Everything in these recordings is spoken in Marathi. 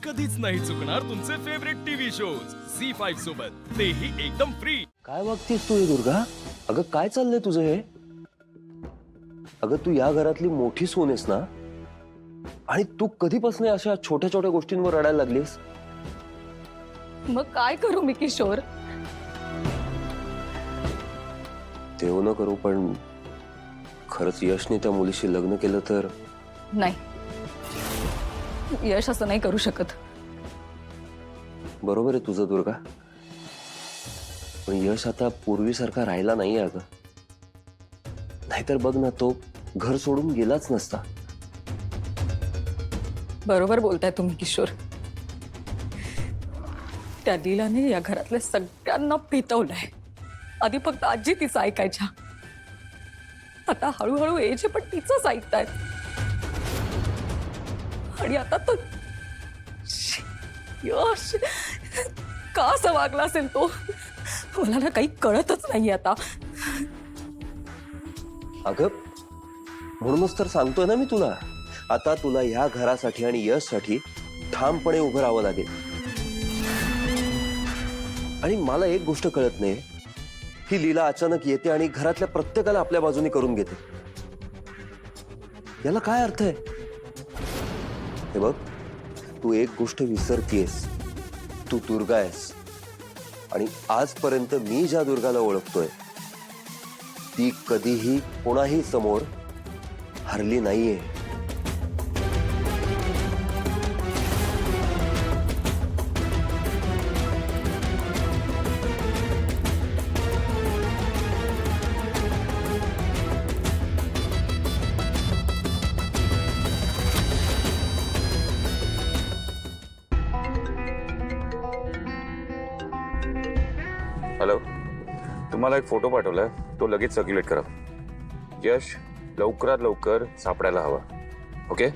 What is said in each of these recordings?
कधीच नाही चुकणार तुमचे फेवरेट टीव्ही शोज झी5 सोबत, तेही एकदम फ्री। काय वागतीस तू हे दुर्गा? अगं काय चाललंय तुझं हे? अगं तू या घरातली मोठी सून आहेस ना, आणि तू कधीपासून अशा छोट्या छोट्या गोष्टींवर रडायला लागलीस? मग काय करू मी किशोर? देव न करू, पण खरंच यशने त्या मुलीशी लग्न केलं तर? नाही, यश असं नाही करू शकत। बरोबर आहे तुझं दुर्गा, पण यश आता पूर्वीसारखा राहिला नाही अगं। नाहीतर बघ ना, तो घर सोडून गेलाच नसता। बरोबर बोलताय तुम्ही किशोर। त्या लीलाने या घरातल्या सगळ्यांना पितवलंय। आधी फक्त आजी तिचं ऐकायच्या, आता हळूहळू एजे पण तिचंच ऐकतायत। आणि आता तो यश का असं वागला असेल तो, मला ना काही कळतच नाही आता। अगं म्हणूनच तर सांगतोय ना मी तुला, आता तुला ह्या घरासाठी आणि यशसाठी ठामपणे उभं राहावं लागेल। आणि मला एक गोष्ट कळत नाही, ही लीला अचानक येते आणि घरातल्या प्रत्येकाला आपल्या बाजूने करून घेते। याला काय अर्थ आहे? हे बघ, तू एक गोष्ट विसरतीयस, तू दुर्गा आहेस। आणि आजपर्यंत मी ज्या दुर्गाला ओळखतोय ती कधीही कोणाही समोर हरली नाहीये। हॅलो, तुम्हाला एक फोटो पाठवलाय, तो लगेच सर्क्युलेट करा। यश लवकरात लवकर सापडायला हवा, ओके?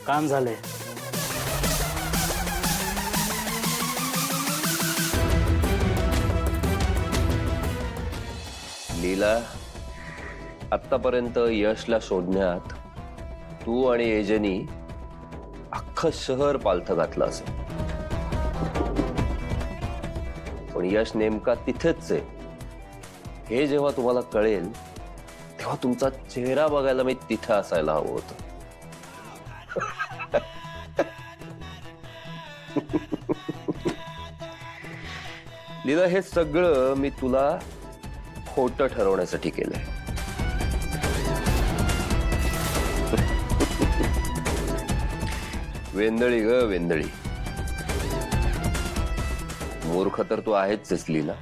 काम झाले। लीला, आतापर्यंत यशला शोधण्यात तू आणि एजनी अख्खं शहर पालथं घातलं असेल, पण यश नेमका तिथेच आहे हे जेव्हा तुम्हाला कळेल, तेव्हा तुमचा चेहरा बघायला मी तिथे असायला हवं होतं। लीला, हे सगळं मी तुला खोटं ठरवण्यासाठी केलंय। वेंदळी ग वेंदळी, मूर्ख तर तू आहेच लीला।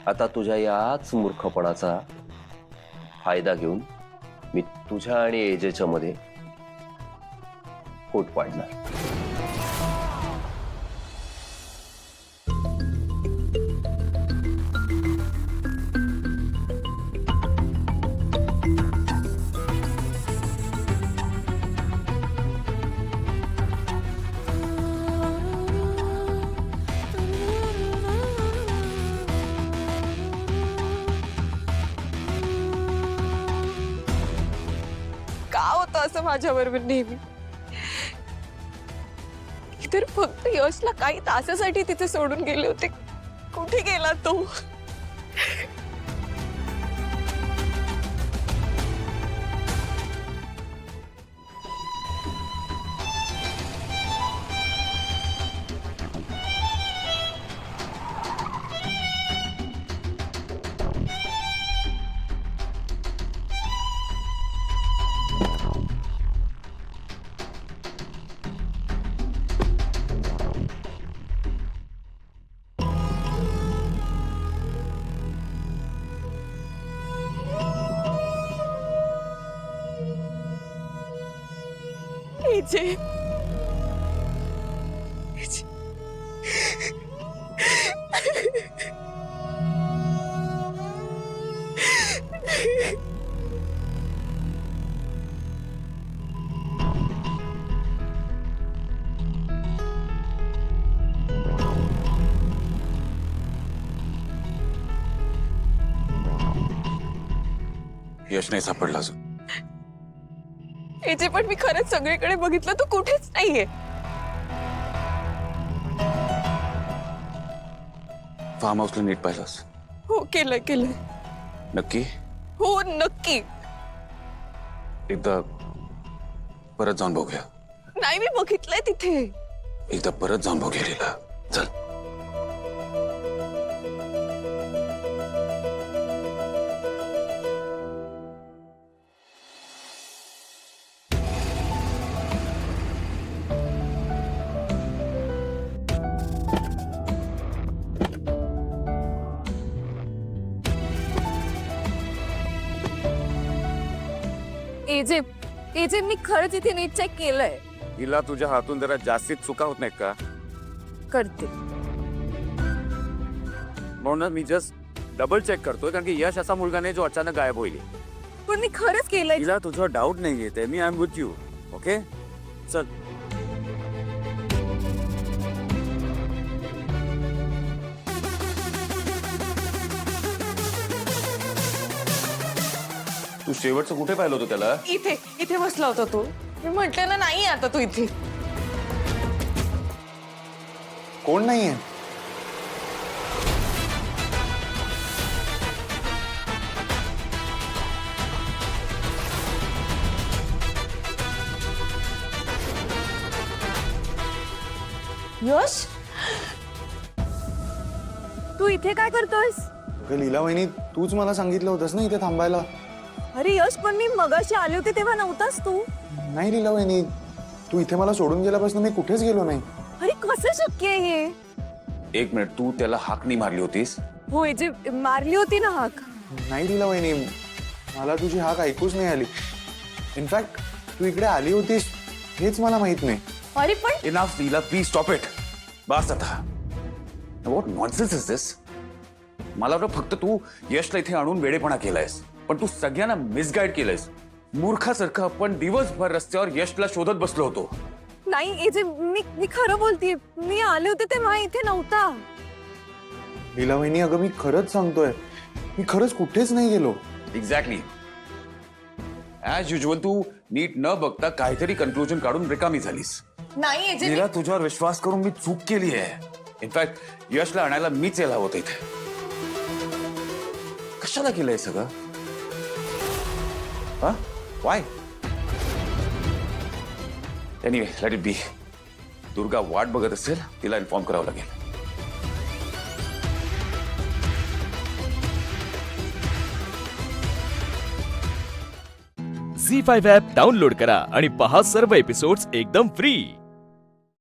आता तुझ्या याच मूर्खपणाचा फायदा घेऊन मी तुझ्या आणि एजेच्या मध्ये फूट पाडणार। का होतं असं माझ्याबरोबर नेहमी? तर फक्त यशला काही तासासाठी तिथे सोडून गेले होते, कुठे गेला तो? एजे यश नाही सापडला अजून. एजे पण मी खरंच सगळीकडे बघितलं, तू कुठेच नाहीये. फार्म हाऊसला नीट पाहिलंस? हो केलंय केलंय. नक्की? हो नक्की. एकदा परत जाऊन बघूया. नाही मी बघितलंय तिथे. एकदा परत जाऊन बघूया लीला. चल. एजे एजे मी खरंच इथे नीट चेक केलंय. हिला तुझ्या हातून जरा जास्तीत चुका होत नाहीत का? करते. म्हणून मी जस्ट डबल चेक करतोय, कारण की यश असा मुलगा नाही जो अचानक गायब होईल. पण मी खरंच केलंय. हिला तुझा डाऊट नाही घेते मी. I am with you. Okay चल. तू शेवटचं कुठे पाहिलं होतं त्याला? इथे इथे बसला होता तो. मी म्हटलं ना नाही आता तू इथे. कोण नाहीये? यश तू इथे काय करतोयस? अगं लीला वहिनी, तूच मला सांगितलं होतंस ना इथे थांबायला. अरे यश पण मी मगाशी आले होते तेव्हा नव्हतास तू. नाही लीला वहिनी, तू इथे मला सोडून गेल्यापासून मी कुठेच गेलो नाही. अरे कसं शक्य आहे हे? एक मिनिट, तू त्याला हाक नाही मारली होतीस? हो जे मारली होती ना हाक. नाही लीला वहिनी, मला तुझी हाक ऐकूच नाही आली. इनफॅक्ट तू इकडे आली होतीस हेच मला माहित नाही. अरे पण enough Leela, please stop it. बस आता. What nonsense is this? मला वाटतं फक्त तू यशला इथे आणून वेडेपणा केलायस, पण तू सगळ्यांना मिसगाईड केलंयस. मूर्खासारखं आपण दिवसभर रस्त्यावर यशला शोधत बसलो होतो. नाही एजे मी खरं बोलतेय. मी आले होते तेव्हा इथे नव्हता. लीला वहिनी, अगं मी खरंच सांगतोय, मी खरंच कुठेच नाही गेलो. एक्झॅक्टली. ऍज युजल तू नीट न बघता काहीतरी कन्क्लुजन काढून रिकामी झालीस. नाही एजे लीला, तुझ्यावर विश्वास करून मी चूक केली आहे. इनफॅक्ट यशला आणायला मीच यायला होतं इथे. कशाला केलंय सगळं? हा? Y? Anyway, let it be. Durga वाट बघत असेल, तिला इन्फॉर्म करावं लागेल. झी5 ॲप डाउनलोड करा आणि पहा सर्व एपिसोड्स एकदम फ्री.